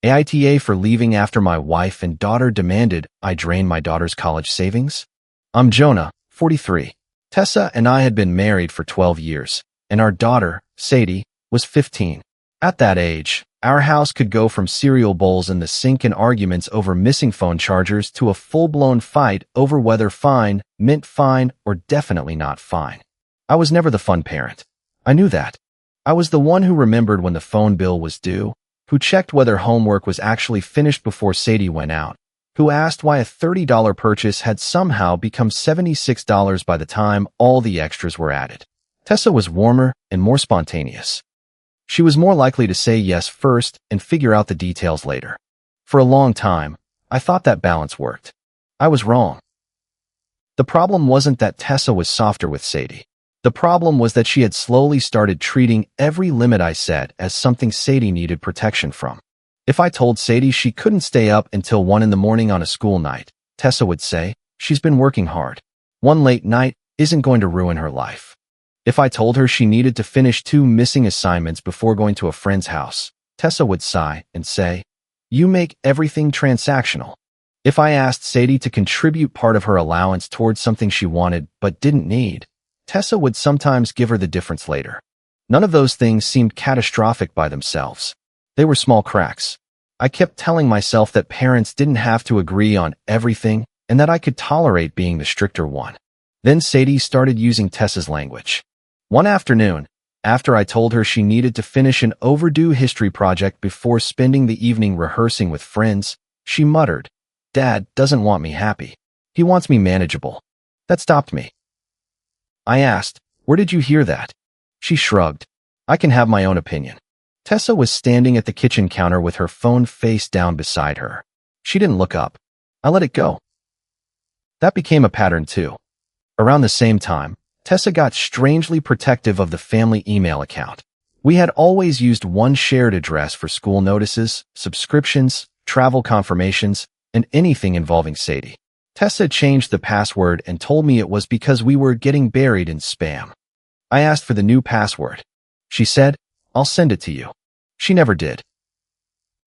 AITA for leaving after my wife and daughter demanded I drain my daughter's college savings? I'm Jonah, 43. Tessa and I had been married for 12 years, and our daughter, Sadie, was 15. At that age, our house could go from cereal bowls in the sink and arguments over missing phone chargers to a full-blown fight over whether fine meant fine or definitely not fine. I was never the fun parent. I knew that. I was the one who remembered when the phone bill was due, who checked whether homework was actually finished before Sadie went out, who asked why a $30 purchase had somehow become $76 by the time all the extras were added. Tessa was warmer and more spontaneous. She was more likely to say yes first and figure out the details later. For a long time, I thought that balance worked. I was wrong. The problem wasn't that Tessa was softer with Sadie. The problem was that she had slowly started treating every limit I set as something Sadie needed protection from. If I told Sadie she couldn't stay up until 1 in the morning on a school night, Tessa would say, "She's been working hard. One late night isn't going to ruin her life." If I told her she needed to finish 2 missing assignments before going to a friend's house, Tessa would sigh and say, "You make everything transactional." If I asked Sadie to contribute part of her allowance towards something she wanted but didn't need, Tessa would sometimes give her the difference later. None of those things seemed catastrophic by themselves. They were small cracks. I kept telling myself that parents didn't have to agree on everything and that I could tolerate being the stricter one. Then Sadie started using Tessa's language. One afternoon, after I told her she needed to finish an overdue history project before spending the evening rehearsing with friends, she muttered, "Dad doesn't want me happy. He wants me manageable." That stopped me. I asked, "Where did you hear that?" She shrugged. "I can have my own opinion." Tessa was standing at the kitchen counter with her phone face down beside her. She didn't look up. I let it go. That became a pattern too. Around the same time, Tessa got strangely protective of the family email account. We had always used one shared address for school notices, subscriptions, travel confirmations, and anything involving Sadie. Tessa changed the password and told me it was because we were getting buried in spam. I asked for the new password. She said, "I'll send it to you." She never did.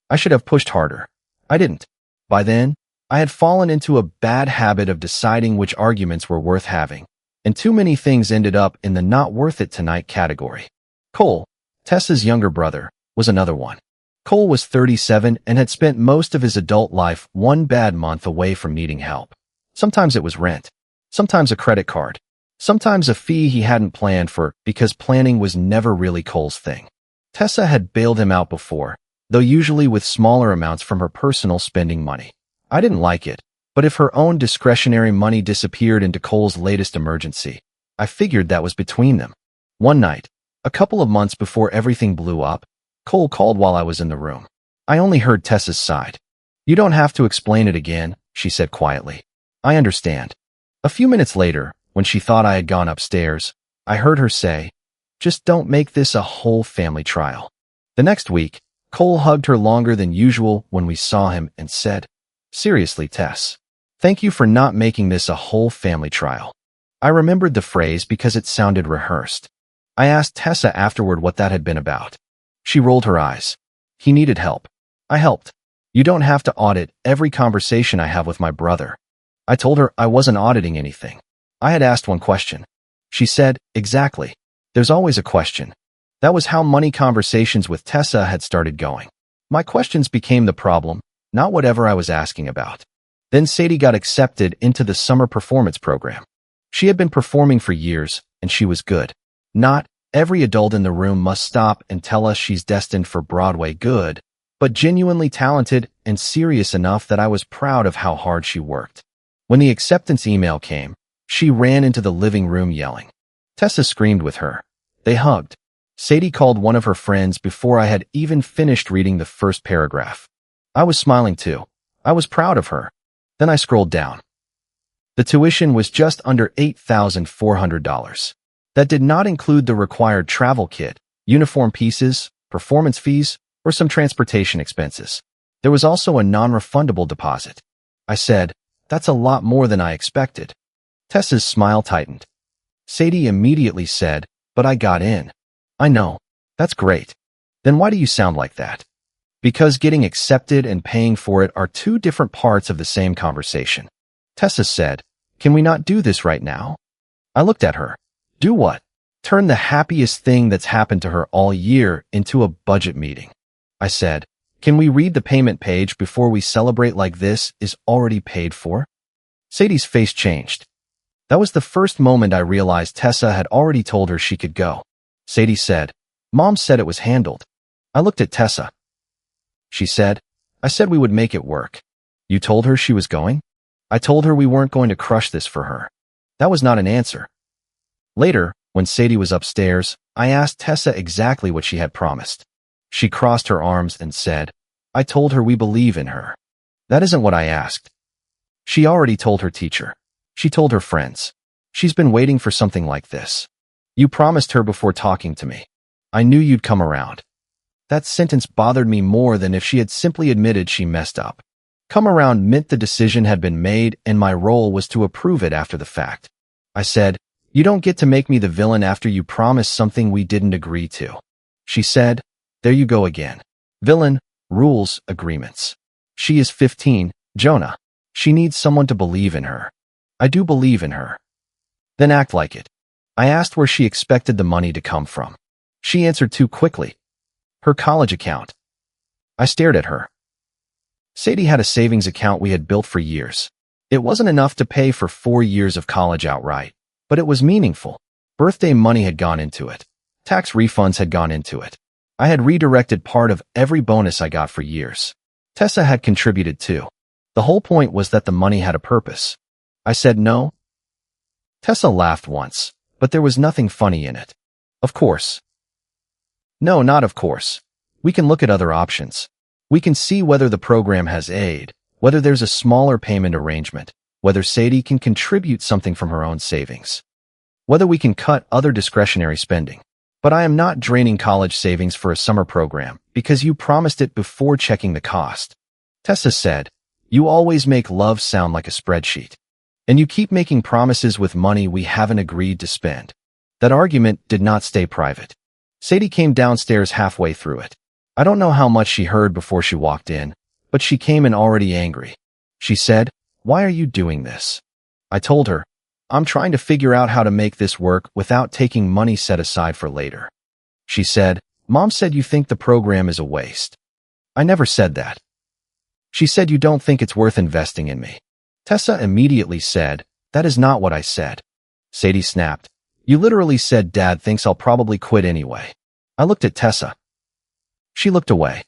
I should have pushed harder. I didn't. By then, I had fallen into a bad habit of deciding which arguments were worth having, and too many things ended up in the not worth it tonight category. Cole, Tessa's younger brother, was another one. Cole was 37 and had spent most of his adult life one bad month away from needing help. Sometimes it was rent, sometimes a credit card, sometimes a fee he hadn't planned for because planning was never really Cole's thing. Tessa had bailed him out before, though usually with smaller amounts from her personal spending money. I didn't like it, but if her own discretionary money disappeared into Cole's latest emergency, I figured that was between them. One night, a couple of months before everything blew up, Cole called while I was in the room. I only heard Tessa's side. "You don't have to explain it again," she said quietly. "I understand." A few minutes later, when she thought I had gone upstairs, I heard her say, "Just don't make this a whole family trial." The next week, Cole hugged her longer than usual when we saw him and said, "Seriously, Tess, thank you for not making this a whole family trial." I remembered the phrase because it sounded rehearsed. I asked Tessa afterward what that had been about. She rolled her eyes. "He needed help. I helped. You don't have to audit every conversation I have with my brother." I told her I wasn't auditing anything. I had asked one question. She said, "Exactly. There's always a question." That was how money conversations with Tessa had started going. My questions became the problem, not whatever I was asking about. Then Sadie got accepted into the summer performance program. She had been performing for years, and she was good. Not every adult in the room must stop and tell us she's destined for Broadway good, but genuinely talented and serious enough that I was proud of how hard she worked. When the acceptance email came, she ran into the living room yelling. Tessa screamed with her. They hugged. Sadie called one of her friends before I had even finished reading the first paragraph. I was smiling too. I was proud of her. Then I scrolled down. The tuition was just under $8,400. That did not include the required travel kit, uniform pieces, performance fees, or some transportation expenses. There was also a non-refundable deposit. I said, "That's a lot more than I expected." Tessa's smile tightened. Sadie immediately said, "But I got in." "I know. That's great. Then why do you sound like that?" Because getting accepted and paying for it are two different parts of the same conversation. Tessa said, "Can we not do this right now?" I looked at her. Do what? Turn the happiest thing that's happened to her all year into a budget meeting. I said, "Can we read the payment page before we celebrate like this is already paid for?" Sadie's face changed. That was the first moment I realized Tessa had already told her she could go. Sadie said, "Mom said it was handled." I looked at Tessa. She said, "I said we would make it work." You told her she was going? I told her we weren't going to crush this for her. That was not an answer. Later, when Sadie was upstairs, I asked Tessa exactly what she had promised. She crossed her arms and said, "I told her we believe in her." That isn't what I asked. She already told her teacher. She told her friends. She's been waiting for something like this. You promised her before talking to me. I knew you'd come around. That sentence bothered me more than if she had simply admitted she messed up. Come around meant the decision had been made and my role was to approve it after the fact. I said, "You don't get to make me the villain after you promised something we didn't agree to." She said, "There you go again. Villain, rules, agreements. She is 15, Jonah. She needs someone to believe in her. I do believe in her." Then act like it. I asked where she expected the money to come from. She answered too quickly. Her college account. I stared at her. Sadie had a savings account we had built for years. It wasn't enough to pay for 4 years of college outright, but it was meaningful. Birthday money had gone into it. Tax refunds had gone into it. I had redirected part of every bonus I got for years. Tessa had contributed too. The whole point was that the money had a purpose. I said no. Tessa laughed once, but there was nothing funny in it. Of course. No, not of course. We can look at other options. We can see whether the program has aid, whether there's a smaller payment arrangement, whether Sadie can contribute something from her own savings, whether we can cut other discretionary spending. But I am not draining college savings for a summer program because you promised it before checking the cost. Tessa said, "You always make love sound like a spreadsheet. And you keep making promises with money we haven't agreed to spend." That argument did not stay private. Sadie came downstairs halfway through it. I don't know how much she heard before she walked in, but she came in already angry. She said, "Why are you doing this?" I told her, "I'm trying to figure out how to make this work without taking money set aside for later." She said, "Mom said you think the program is a waste." I never said that. She said you don't think it's worth investing in me. Tessa immediately said, "That is not what I said." Sadie snapped, "You literally said Dad thinks I'll probably quit anyway." I looked at Tessa. She looked away.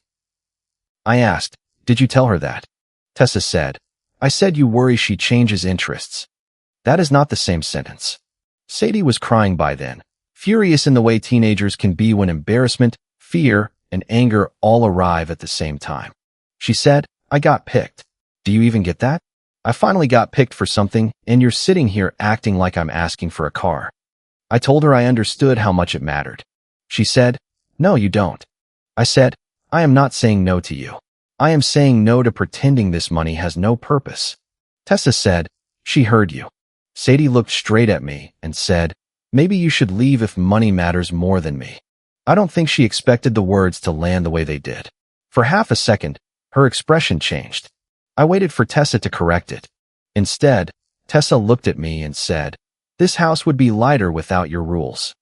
I asked, "Did you tell her that?" Tessa said, "I said you worry she changes interests." That is not the same sentence. Sadie was crying by then, furious in the way teenagers can be when embarrassment, fear, and anger all arrive at the same time. She said, "I got picked. Do you even get that? I finally got picked for something, and you're sitting here acting like I'm asking for a car." I told her I understood how much it mattered. She said, "No, you don't." I said, "I am not saying no to you. I am saying no to pretending this money has no purpose." Tessa said, "She heard you." Sadie looked straight at me and said, "Maybe you should leave if money matters more than me." I don't think she expected the words to land the way they did. For half a second, her expression changed. I waited for Tessa to correct it. Instead, Tessa looked at me and said, "This house would be lighter without your rules."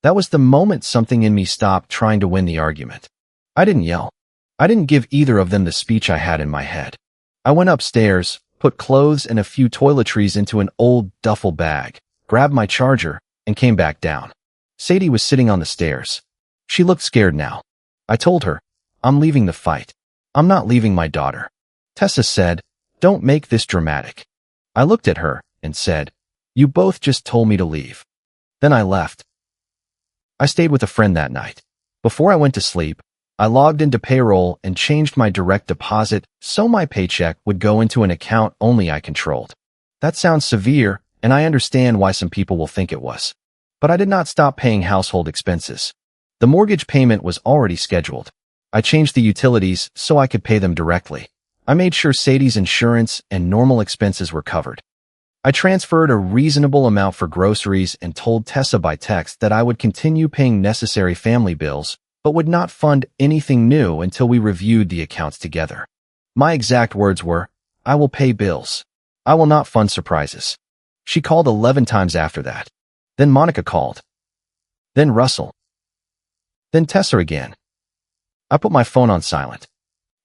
That was the moment something in me stopped trying to win the argument. I didn't yell. I didn't give either of them the speech I had in my head. I went upstairs, put clothes and a few toiletries into an old duffel bag, grabbed my charger, and came back down. Sadie was sitting on the stairs. She looked scared now. I told her, "I'm leaving the fight. I'm not leaving my daughter." Tessa said, "Don't make this dramatic." I looked at her and said, "You both just told me to leave." Then I left. I stayed with a friend that night. Before I went to sleep, I logged into payroll and changed my direct deposit so my paycheck would go into an account only I controlled. That sounds severe, and I understand why some people will think it was. But I did not stop paying household expenses. The mortgage payment was already scheduled. I changed the utilities so I could pay them directly. I made sure Sadie's insurance and normal expenses were covered. I transferred a reasonable amount for groceries and told Tessa by text that I would continue paying necessary family bills, but would not fund anything new until we reviewed the accounts together. My exact words were, "I will pay bills. I will not fund surprises." She called 11 times after that. Then Monica called. Then Russell. Then Tessa again. I put my phone on silent.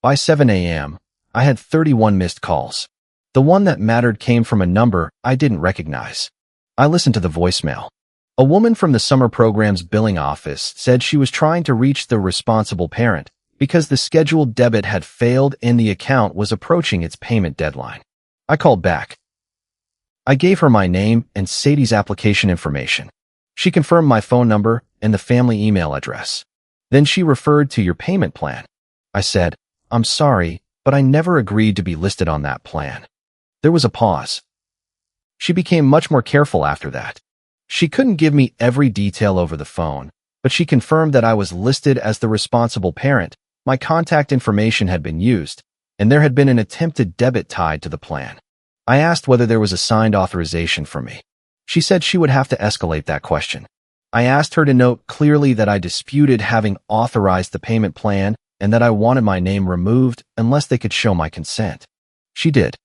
By 7 a.m., I had 31 missed calls. The one that mattered came from a number I didn't recognize. I listened to the voicemail. A woman from the summer program's billing office said she was trying to reach the responsible parent because the scheduled debit had failed and the account was approaching its payment deadline. I called back. I gave her my name and Sadie's application information. She confirmed my phone number and the family email address. Then she referred to your payment plan. I said, "I'm sorry, but I never agreed to be listed on that plan." There was a pause. She became much more careful after that. She couldn't give me every detail over the phone, but she confirmed that I was listed as the responsible parent, my contact information had been used, and there had been an attempted debit tied to the plan. I asked whether there was a signed authorization for me. She said she would have to escalate that question. I asked her to note clearly that I disputed having authorized the payment plan and that I wanted my name removed unless they could show my consent. She did.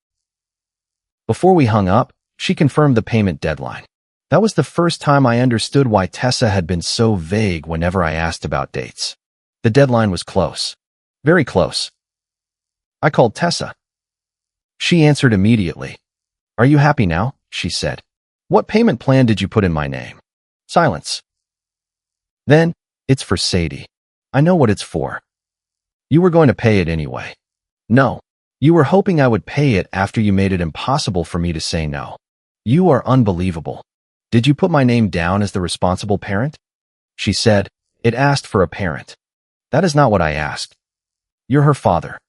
Before we hung up, she confirmed the payment deadline. That was the first time I understood why Tessa had been so vague whenever I asked about dates. The deadline was close. Very close. I called Tessa. She answered immediately. "Are you happy now?" she said. "What payment plan did you put in my name?" Silence. Then, "It's for Sadie. I know what it's for." "You were going to pay it anyway." "No. You were hoping I would pay it after you made it impossible for me to say no. You are unbelievable. Did you put my name down as the responsible parent?" She said, "It asked for a parent." "That is not what I asked." "You're her father."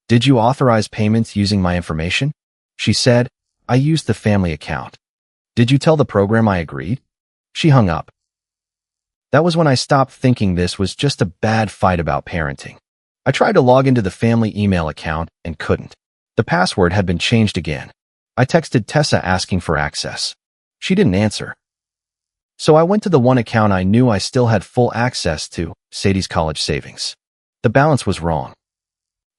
"Did you authorize payments using my information?" She said, "I used the family account." "Did you tell the program I agreed?" She hung up. That was when I stopped thinking this was just a bad fight about parenting. I tried to log into the family email account and couldn't. The password had been changed again. I texted Tessa asking for access. She didn't answer. So I went to the one account I knew I still had full access to, Sadie's college savings. The balance was wrong.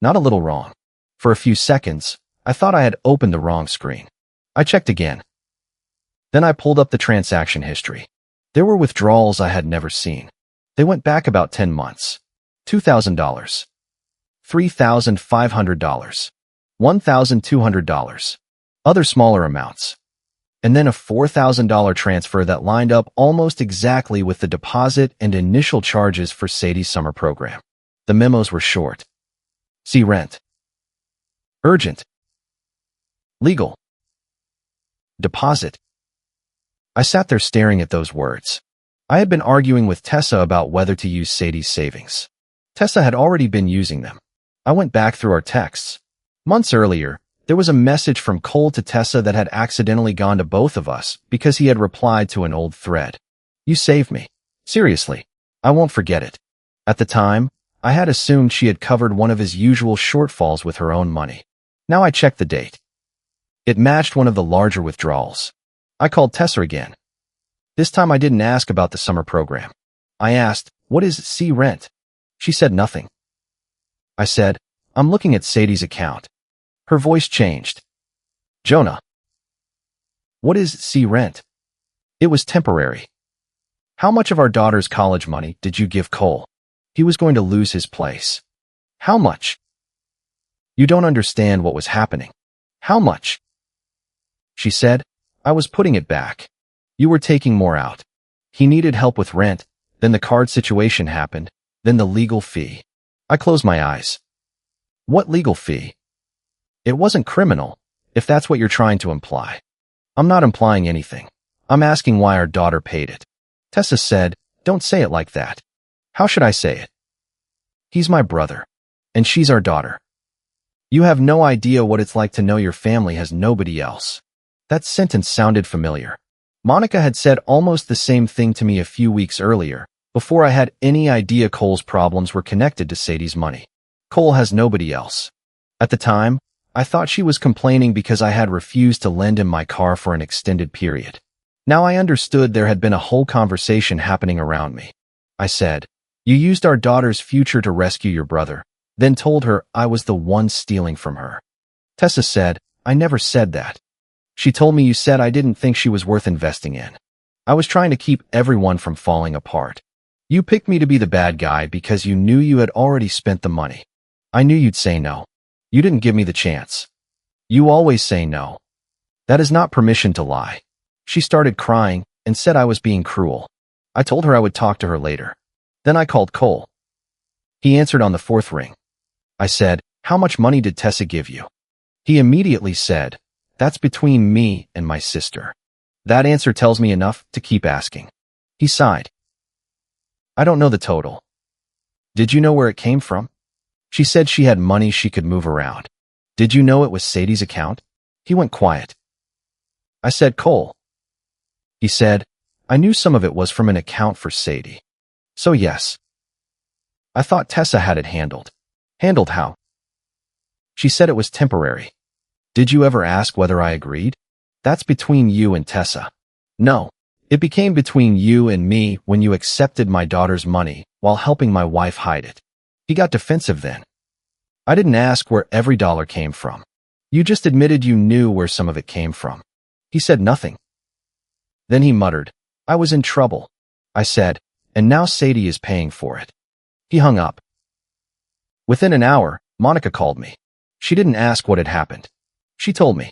Not a little wrong. For a few seconds, I thought I had opened the wrong screen. I checked again. Then I pulled up the transaction history. There were withdrawals I had never seen. They went back about 10 months. $2,000. $3,500. $1,200. Other smaller amounts. And then a $4,000 transfer that lined up almost exactly with the deposit and initial charges for Sadie's summer program. The memos were short. See rent. Urgent. Legal. Deposit. I sat there staring at those words. I had been arguing with Tessa about whether to use Sadie's savings. Tessa had already been using them. I went back through our texts. Months earlier, there was a message from Cole to Tessa that had accidentally gone to both of us because he had replied to an old thread. "You saved me. Seriously, I won't forget it." At the time, I had assumed she had covered one of his usual shortfalls with her own money. Now I checked the date. It matched one of the larger withdrawals. I called Tessa again. This time I didn't ask about the summer program. I asked, "What is C rent?" She said nothing. I said, "I'm looking at Sadie's account." Her voice changed. "Jonah, what is C rent?" It was temporary. "How much of our daughter's college money did you give Cole? He was going to lose his place." "How much?" "You don't understand what was happening." "How much?" She said, "I was putting it back. You were taking more out. He needed help with rent, then the card situation happened, then the legal fee." I closed my eyes. "What legal fee?" "It wasn't criminal, if that's what you're trying to imply." "I'm not implying anything. I'm asking why our daughter paid it." Tessa said, "Don't say it like that." "How should I say it?" "He's my brother, and she's our daughter. You have no idea what it's like to know your family has nobody else." That sentence sounded familiar. Monica had said almost the same thing to me a few weeks earlier, before I had any idea Cole's problems were connected to Sadie's money. Cole has nobody else. At the time, I thought she was complaining because I had refused to lend him my car for an extended period. Now I understood there had been a whole conversation happening around me. I said, You used our daughter's future to rescue your brother, then told her I was the one stealing from her. Tessa said, I never said that. She told me you said I didn't think she was worth investing in. I was trying to keep everyone from falling apart. You picked me to be the bad guy because you knew you had already spent the money. I knew you'd say no. You didn't give me the chance. You always say no. That is not permission to lie. She started crying and said I was being cruel. I told her I would talk to her later. Then I called Cole. He answered on the fourth ring. I said, how much money did Tessa give you? He immediately said, that's between me and my sister. That answer tells me enough to keep asking. He sighed. I don't know the total. Did you know where it came from? She said she had money she could move around. Did you know it was Sadie's account? He went quiet. I said, Cole. He said, I knew some of it was from an account for Sadie. So yes. I thought Tessa had it handled. Handled how? She said it was temporary. Did you ever ask whether I agreed? That's between you and Tessa. No. It became between you and me when you accepted my daughter's money while helping my wife hide it. He got defensive then. I didn't ask where every dollar came from. You just admitted you knew where some of it came from. He said nothing. Then he muttered, I was in trouble. I said, and now Sadie is paying for it. He hung up. Within an hour, Monica called me. She didn't ask what had happened. She told me.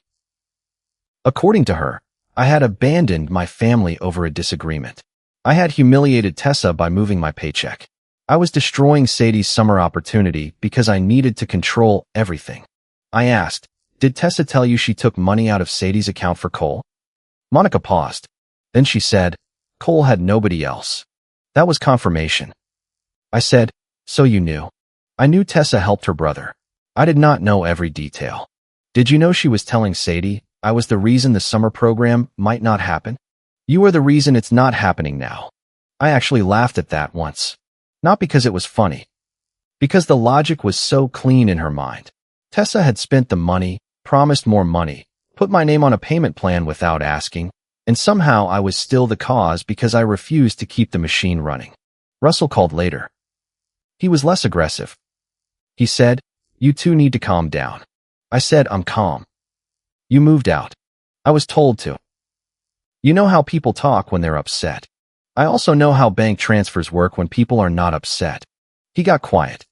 According to her, I had abandoned my family over a disagreement. I had humiliated Tessa by moving my paycheck. I was destroying Sadie's summer opportunity because I needed to control everything. I asked, did Tessa tell you she took money out of Sadie's account for Cole? Monica paused. Then she said, Cole had nobody else. That was confirmation. I said, so you knew. I knew Tessa helped her brother. I did not know every detail. Did you know she was telling Sadie I was the reason the summer program might not happen? You are the reason it's not happening now. I actually laughed at that once. Not because it was funny. Because the logic was so clean in her mind. Tessa had spent the money, promised more money, put my name on a payment plan without asking, and somehow I was still the cause because I refused to keep the machine running. Russell called later. He was less aggressive. He said, you two need to calm down. I said, I'm calm. You moved out. I was told to. You know how people talk when they're upset. I also know how bank transfers work when people are not upset. He got quiet.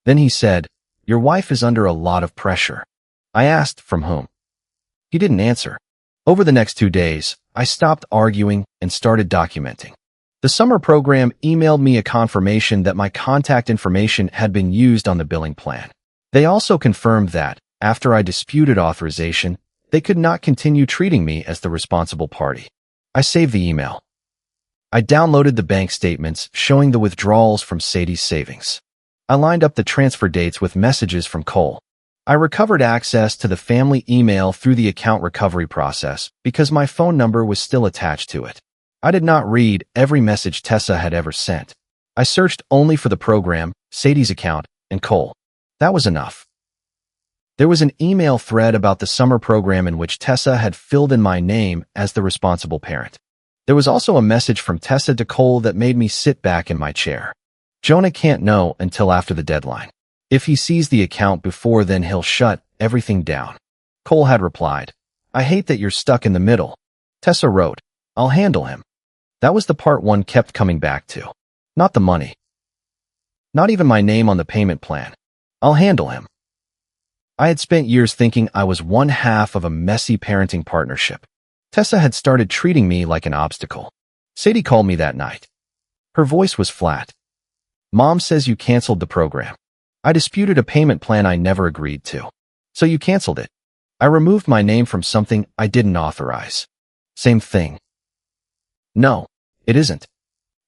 Then he said, your wife is under a lot of pressure. I asked, from whom? He didn't answer. Over the next 2 days, I stopped arguing and started documenting. The summer program emailed me a confirmation that my contact information had been used on the billing plan. They also confirmed that, after I disputed authorization, they could not continue treating me as the responsible party. I saved the email. I downloaded the bank statements showing the withdrawals from Sadie's savings. I lined up the transfer dates with messages from Cole. I recovered access to the family email through the account recovery process because my phone number was still attached to it. I did not read every message Tessa had ever sent. I searched only for the program, Sadie's account, and Cole. That was enough. There was an email thread about the summer program in which Tessa had filled in my name as the responsible parent. There was also a message from Tessa to Cole that made me sit back in my chair. Jonah can't know until after the deadline. If he sees the account before then, he'll shut everything down. Cole had replied, I hate that you're stuck in the middle. Tessa wrote, I'll handle him. That was the part one kept coming back to. Not the money. Not even my name on the payment plan. I'll handle him. I had spent years thinking I was one half of a messy parenting partnership. Tessa had started treating me like an obstacle. Sadie called me that night. Her voice was flat. Mom says you canceled the program. I disputed a payment plan I never agreed to. So you canceled it. I removed my name from something I didn't authorize. Same thing. No, it isn't.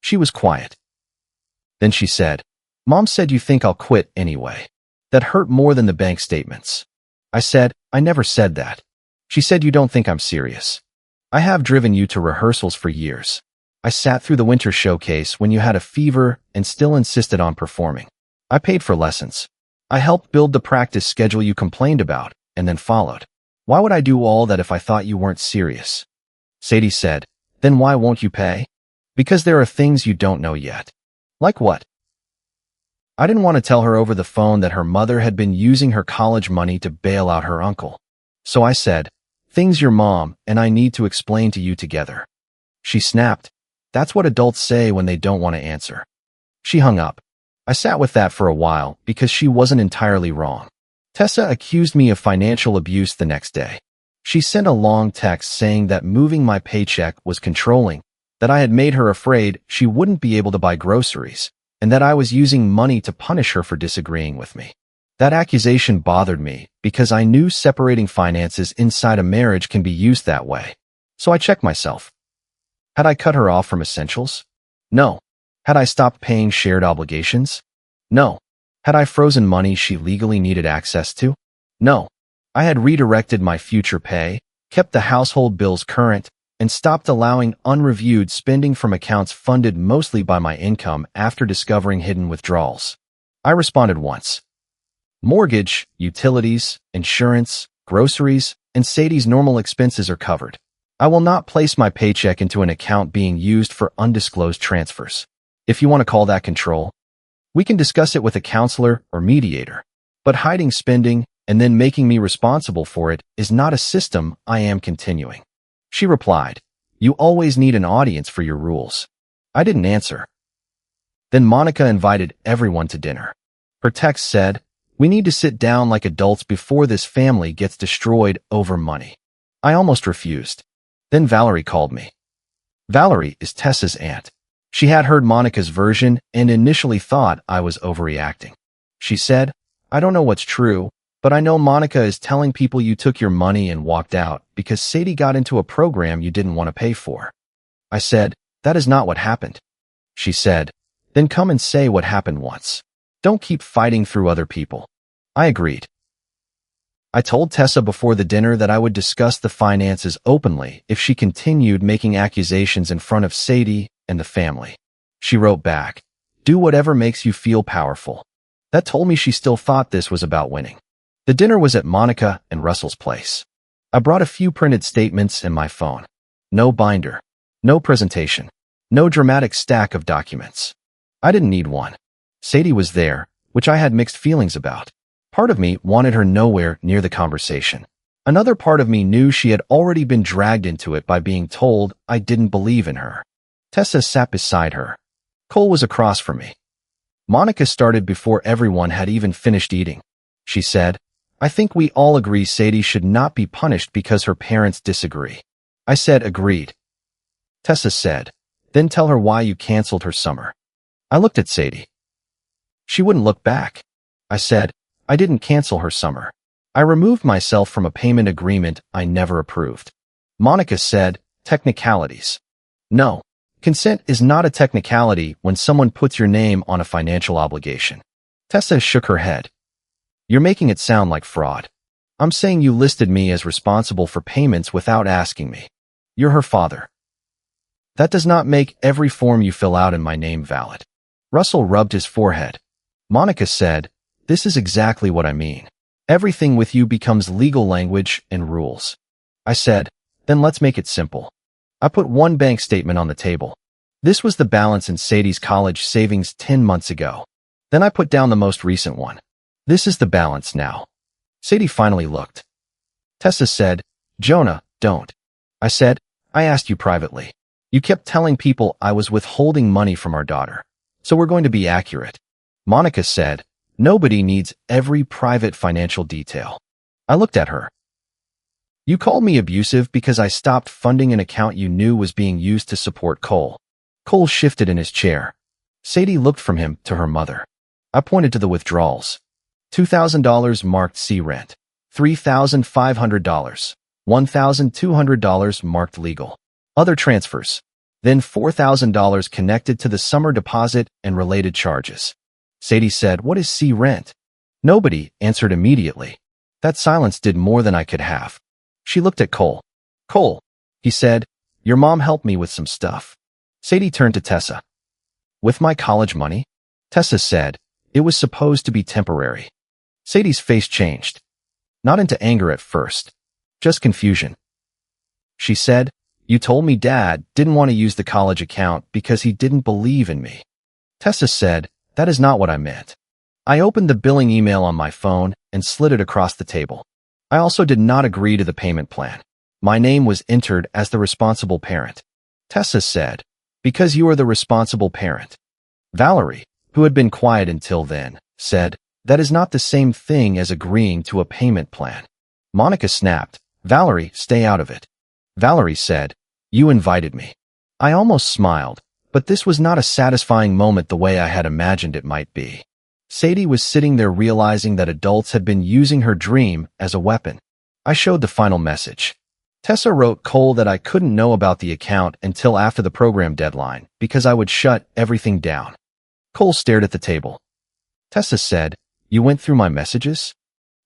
She was quiet. Then she said, Mom said you think I'll quit anyway. That hurt more than the bank statements. I said, I never said that. She said you don't think I'm serious. I have driven you to rehearsals for years. I sat through the winter showcase when you had a fever and still insisted on performing. I paid for lessons. I helped build the practice schedule you complained about and then followed. Why would I do all that if I thought you weren't serious? Sadie said, then why won't you pay? Because there are things you don't know yet. Like what? I didn't want to tell her over the phone that her mother had been using her college money to bail out her uncle. So I said, "Things your mom and I need to explain to you together." She snapped. That's what adults say when they don't want to answer. She hung up. I sat with that for a while because she wasn't entirely wrong. Tessa accused me of financial abuse the next day. She sent a long text saying that moving my paycheck was controlling, that I had made her afraid she wouldn't be able to buy groceries, and that I was using money to punish her for disagreeing with me. That accusation bothered me because I knew separating finances inside a marriage can be used that way. So I checked myself. Had I cut her off from essentials? No. Had I stopped paying shared obligations? No. Had I frozen money she legally needed access to? No. I had redirected my future pay, kept the household bills current, and stopped allowing unreviewed spending from accounts funded mostly by my income after discovering hidden withdrawals. I responded once. Mortgage, utilities, insurance, groceries, and Sadie's normal expenses are covered. I will not place my paycheck into an account being used for undisclosed transfers. If you want to call that control, we can discuss it with a counselor or mediator. But hiding spending and then making me responsible for it is not a system I am continuing. She replied, "You always need an audience for your rules." I didn't answer. Then Monica invited everyone to dinner. Her text said, "We need to sit down like adults before this family gets destroyed over money." I almost refused. Then Valerie called me. Valerie is Tessa's aunt. She had heard Monica's version and initially thought I was overreacting. She said, "I don't know what's true, but I know Monica is telling people you took your money and walked out because Sadie got into a program you didn't want to pay for." I said, "That is not what happened." She said, "Then come and say what happened once. Don't keep fighting through other people." I agreed. I told Tessa before the dinner that I would discuss the finances openly if she continued making accusations in front of Sadie and the family. She wrote back, "Do whatever makes you feel powerful." That told me she still thought this was about winning. The dinner was at Monica and Russell's place. I brought a few printed statements and my phone. No binder. No presentation. No dramatic stack of documents. I didn't need one. Sadie was there, which I had mixed feelings about. Part of me wanted her nowhere near the conversation. Another part of me knew she had already been dragged into it by being told I didn't believe in her. Tessa sat beside her. Cole was across from me. Monica started before everyone had even finished eating. She said, "I think we all agree Sadie should not be punished because her parents disagree." I said, "Agreed." Tessa said, "Then tell her why you canceled her summer." I looked at Sadie. She wouldn't look back. I said, "I didn't cancel her summer. I removed myself from a payment agreement I never approved." Monica said, "Technicalities." No, consent is not a technicality when someone puts your name on a financial obligation. Tessa shook her head. "You're making it sound like fraud. I'm saying you listed me as responsible for payments without asking me. You're her father. That does not make every form you fill out in my name valid." Russell rubbed his forehead. Monica said, "This is exactly what I mean. Everything with you becomes legal language and rules." I said, "Then let's make it simple." I put one bank statement on the table. This was the balance in Sadie's college savings 10 months ago. Then I put down the most recent one. This is the balance now. Sadie finally looked. Tessa said, "Jonah, don't." I said, "I asked you privately. You kept telling people I was withholding money from our daughter. So we're going to be accurate." Monica said, "Nobody needs every private financial detail." I looked at her. "You called me abusive because I stopped funding an account you knew was being used to support Cole." Cole shifted in his chair. Sadie looked from him to her mother. I pointed to the withdrawals. $2,000 marked C rent. $3,500. $1,200 marked legal. Other transfers. Then $4,000 connected to the summer deposit and related charges. Sadie said, "What is C rent?" Nobody answered immediately. That silence did more than I could have. She looked at Cole. "Cole," he said, "your mom helped me with some stuff." Sadie turned to Tessa. "With my college money?" Tessa said, "It was supposed to be temporary." Sadie's face changed. Not into anger at first, just confusion. She said, "You told me Dad didn't want to use the college account because he didn't believe in me." Tessa said, "That is not what I meant." I opened the billing email on my phone and slid it across the table. I also did not agree to the payment plan. My name was entered as the responsible parent. Tessa said, "Because you are the responsible parent." Valerie, who had been quiet until then, said, "That is not the same thing as agreeing to a payment plan." Monica snapped, "Valerie, stay out of it." Valerie said, "You invited me." I almost smiled, but this was not a satisfying moment the way I had imagined it might be. Sadie was sitting there realizing that adults had been using her dream as a weapon. I showed the final message. Tessa wrote Cole that I couldn't know about the account until after the program deadline because I would shut everything down. Cole stared at the table. Tessa said, "You went through my messages?"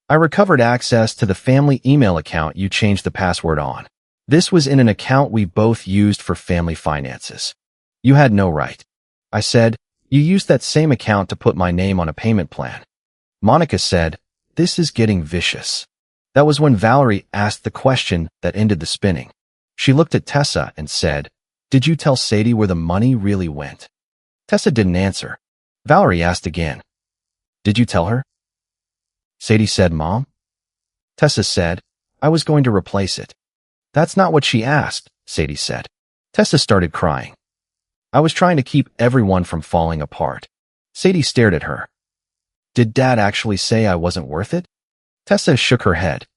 "I recovered access to the family email account you changed the password on. This was in an account we both used for family finances. You had no right." I said, "You used that same account to put my name on a payment plan." Monica said, "This is getting vicious." That was when Valerie asked the question that ended the spinning. She looked at Tessa and said, "Did you tell Sadie where the money really went?" Tessa didn't answer. Valerie asked again, "Did you tell her?" Sadie said, "Mom?" Tessa said, "I was going to replace it." "That's not what she asked," Sadie said. Tessa started crying. "I was trying to keep everyone from falling apart." Sadie stared at her. "Did Dad actually say I wasn't worth it?" Tessa shook her head.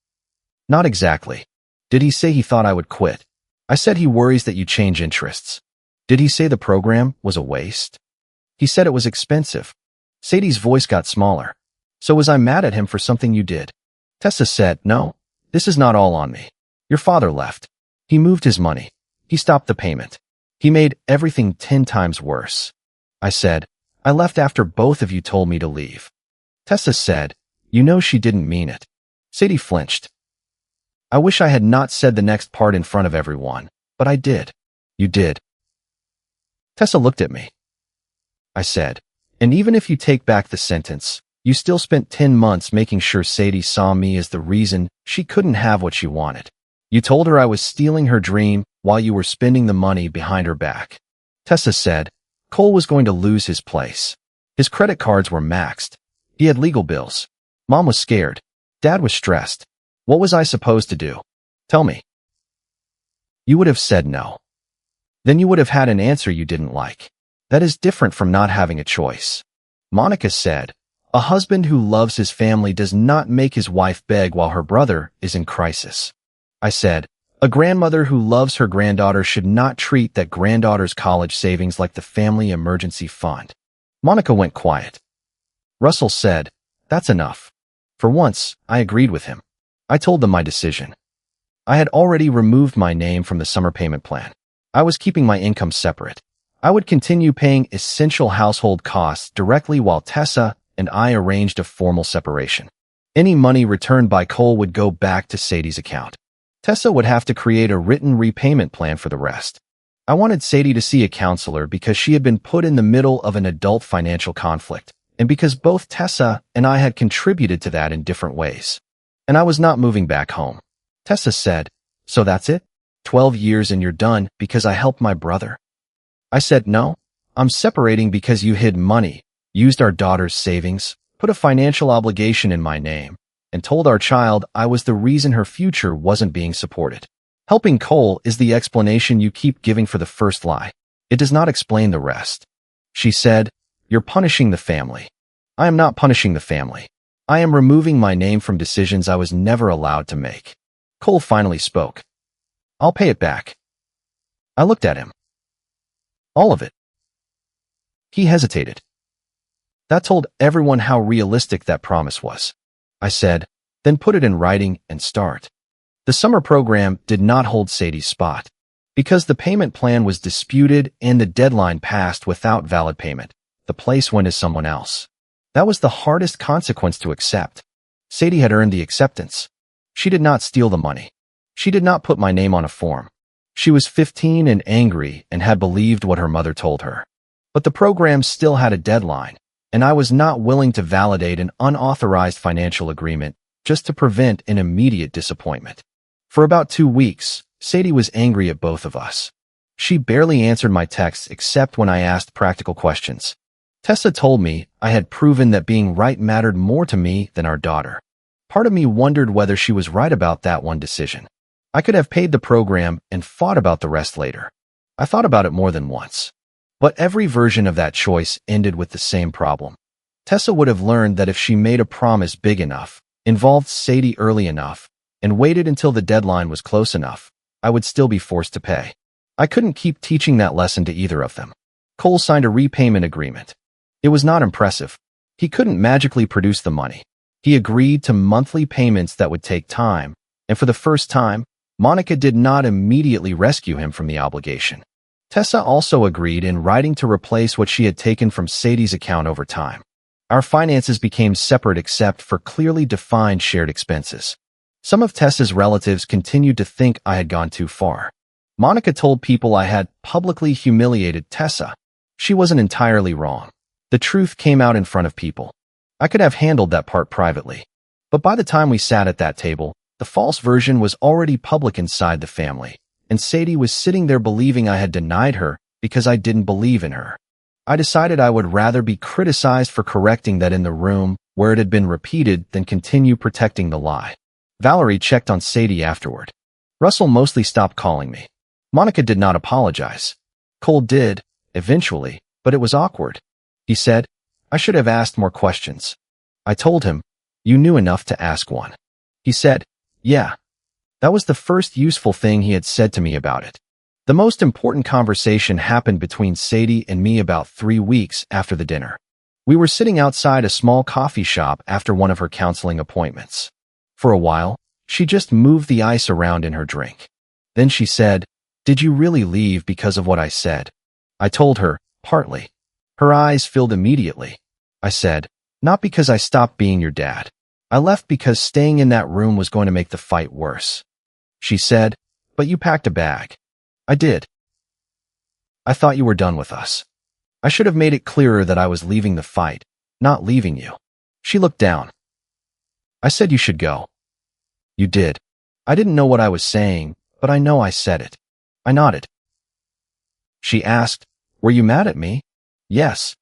"Not exactly. Did he say he thought I would quit?" I said he worries that you change interests. "Did he say the program was a waste?" "He said it was expensive." Sadie's voice got smaller. "So was I mad at him for something you did?" Tessa said, "No, this is not all on me. Your father left. He moved his money. He stopped the payment. He made everything 10 times worse." I said, "I left after both of you told me to leave." Tessa said, "You know she didn't mean it." Sadie flinched. "I wish I had not said the next part in front of everyone, but I did." "You did." Tessa looked at me. I said, "And even if you take back the sentence, you still spent 10 months making sure Sadie saw me as the reason she couldn't have what she wanted. You told her I was stealing her dream while you were spending the money behind her back." Tessa said, "Cole was going to lose his place. His credit cards were maxed. He had legal bills. Mom was scared. Dad was stressed. What was I supposed to do? Tell me." "You would have said no. Then you would have had an answer you didn't like. That is different from not having a choice." Monica said, "A husband who loves his family does not make his wife beg while her brother is in crisis." I said, "A grandmother who loves her granddaughter should not treat that granddaughter's college savings like the family emergency fund." Monica went quiet. Russell said, "That's enough." For once, I agreed with him. I told them my decision. I had already removed my name from the summer payment plan. I was keeping my income separate. I would continue paying essential household costs directly while Tessa and I arranged a formal separation. Any money returned by Cole would go back to Sadie's account. Tessa would have to create a written repayment plan for the rest. I wanted Sadie to see a counselor because she had been put in the middle of an adult financial conflict, and because both Tessa and I had contributed to that in different ways. And I was not moving back home. Tessa said, "So that's it? 12 years and you're done because I helped my brother?" I said, "No, I'm separating because you hid money, used our daughter's savings, put a financial obligation in my name, and told our child I was the reason her future wasn't being supported. Helping Cole is the explanation you keep giving for the first lie. It does not explain the rest." She said, "You're punishing the family." I am not punishing the family. I am removing my name from decisions I was never allowed to make. Cole finally spoke. "I'll pay it back." I looked at him. "All of it?" He hesitated. That told everyone how realistic that promise was. I said, "Then put it in writing and start." The summer program did not hold Sadie's spot. Because the payment plan was disputed and the deadline passed without valid payment, the place went to someone else. That was the hardest consequence to accept. Sadie had earned the acceptance. She did not steal the money. She did not put my name on a form. She was 15 and angry and had believed what her mother told her. But the program still had a deadline, and I was not willing to validate an unauthorized financial agreement just to prevent an immediate disappointment. For about 2 weeks, Sadie was angry at both of us. She barely answered my texts except when I asked practical questions. Tessa told me I had proven that being right mattered more to me than our daughter. Part of me wondered whether she was right about that one decision. I could have paid the program and fought about the rest later. I thought about it more than once. But every version of that choice ended with the same problem. Tessa would have learned that if she made a promise big enough, involved Sadie early enough, and waited until the deadline was close enough, I would still be forced to pay. I couldn't keep teaching that lesson to either of them. Cole signed a repayment agreement. It was not impressive. He couldn't magically produce the money. He agreed to monthly payments that would take time, and for the first time, Monica did not immediately rescue him from the obligation. Tessa also agreed in writing to replace what she had taken from Sadie's account over time. Our finances became separate except for clearly defined shared expenses. Some of Tessa's relatives continued to think I had gone too far. Monica told people I had publicly humiliated Tessa. She wasn't entirely wrong. The truth came out in front of people. I could have handled that part privately. But by the time we sat at that table, the false version was already public inside the family, and Sadie was sitting there believing I had denied her because I didn't believe in her. I decided I would rather be criticized for correcting that in the room where it had been repeated than continue protecting the lie. Valerie checked on Sadie afterward. Russell mostly stopped calling me. Monica did not apologize. Cole did, eventually, but it was awkward. He said, I should have asked more questions. I told him, you knew enough to ask one. He said, yeah. That was the first useful thing he had said to me about it. The most important conversation happened between Sadie and me about 3 weeks after the dinner. We were sitting outside a small coffee shop after one of her counseling appointments. For a while, she just moved the ice around in her drink. Then she said, did you really leave because of what I said? I told her, partly. Her eyes filled immediately. I said, not because I stopped being your dad. I left because staying in that room was going to make the fight worse. She said, but you packed a bag. I did. I thought you were done with us. I should have made it clearer that I was leaving the fight, not leaving you. She looked down. I said you should go. You did. I didn't know what I was saying, but I know I said it. I nodded. She asked, were you mad at me? Yes.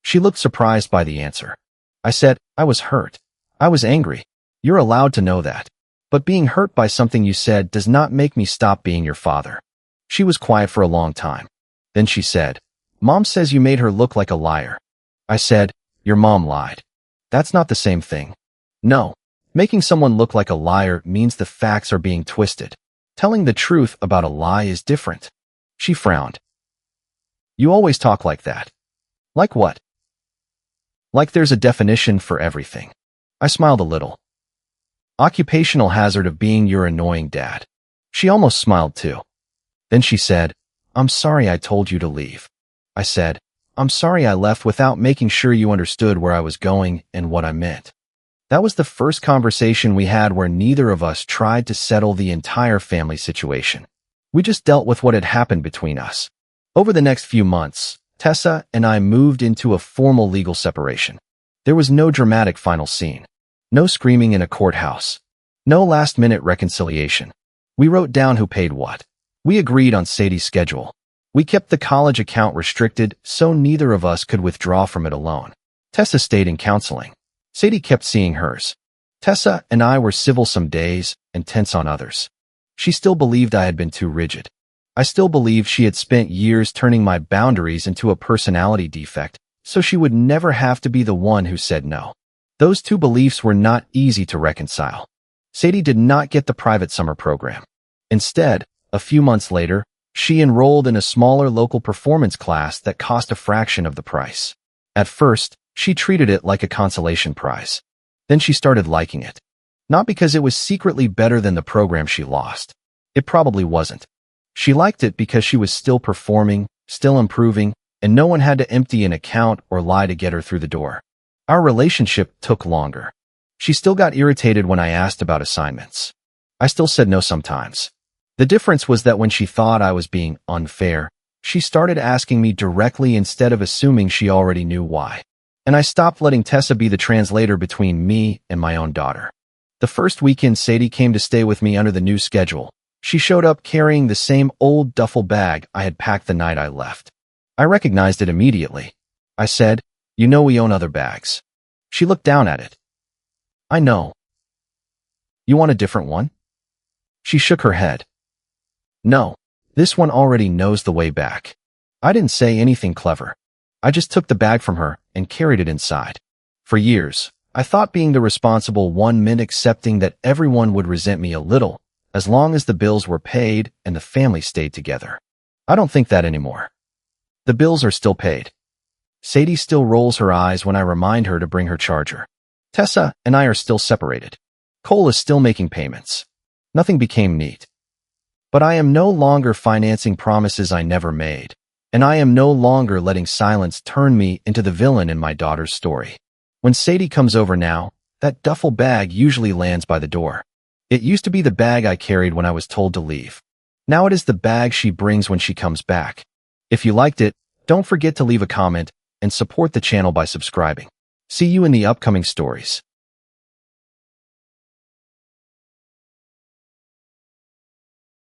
She looked surprised by the answer. I said, I was hurt. I was angry. You're allowed to know that. But being hurt by something you said does not make me stop being your father. She was quiet for a long time. Then she said, Mom says you made her look like a liar. I said, your mom lied. That's not the same thing. No. Making someone look like a liar means the facts are being twisted. Telling the truth about a lie is different. She frowned. You always talk like that. Like what? Like there's a definition for everything. I smiled a little. Occupational hazard of being your annoying dad. She almost smiled too. Then she said, I'm sorry I told you to leave. I said, I'm sorry I left without making sure you understood where I was going and what I meant. That was the first conversation we had where neither of us tried to settle the entire family situation. We just dealt with what had happened between us. Over the next few months, Tessa and I moved into a formal legal separation. There was no dramatic final scene. No screaming in a courthouse. No last-minute reconciliation. We wrote down who paid what. We agreed on Sadie's schedule. We kept the college account restricted so neither of us could withdraw from it alone. Tessa stayed in counseling. Sadie kept seeing hers. Tessa and I were civil some days and tense on others. She still believed I had been too rigid. I still believed she had spent years turning my boundaries into a personality defect, so she would never have to be the one who said no. Those two beliefs were not easy to reconcile. Sadie did not get the private summer program. Instead, a few months later, she enrolled in a smaller local performance class that cost a fraction of the price. At first, she treated it like a consolation prize. Then she started liking it. Not because it was secretly better than the program she lost. It probably wasn't. She liked it because she was still performing, still improving, and no one had to empty an account or lie to get her through the door. Our relationship took longer. She still got irritated when I asked about assignments. I still said no sometimes. The difference was that when she thought I was being unfair, she started asking me directly instead of assuming she already knew why. And I stopped letting Tessa be the translator between me and my own daughter. The first weekend Sadie came to stay with me under the new schedule. She showed up carrying the same old duffel bag I had packed the night I left. I recognized it immediately. I said, "You know we own other bags." She looked down at it. "I know. You want a different one?" She shook her head. "No, this one already knows the way back." I didn't say anything clever. I just took the bag from her and carried it inside. For years, I thought being the responsible one meant accepting that everyone would resent me a little, as long as the bills were paid and the family stayed together. I don't think that anymore. The bills are still paid. Sadie still rolls her eyes when I remind her to bring her charger. Tessa and I are still separated. Cole is still making payments. Nothing became neat. But I am no longer financing promises I never made, and I am no longer letting silence turn me into the villain in my daughter's story. When Sadie comes over now, that duffel bag usually lands by the door. It used to be the bag I carried when I was told to leave. Now it is the bag she brings when she comes back. If you liked it, don't forget to leave a comment and support the channel by subscribing. See you in the upcoming stories.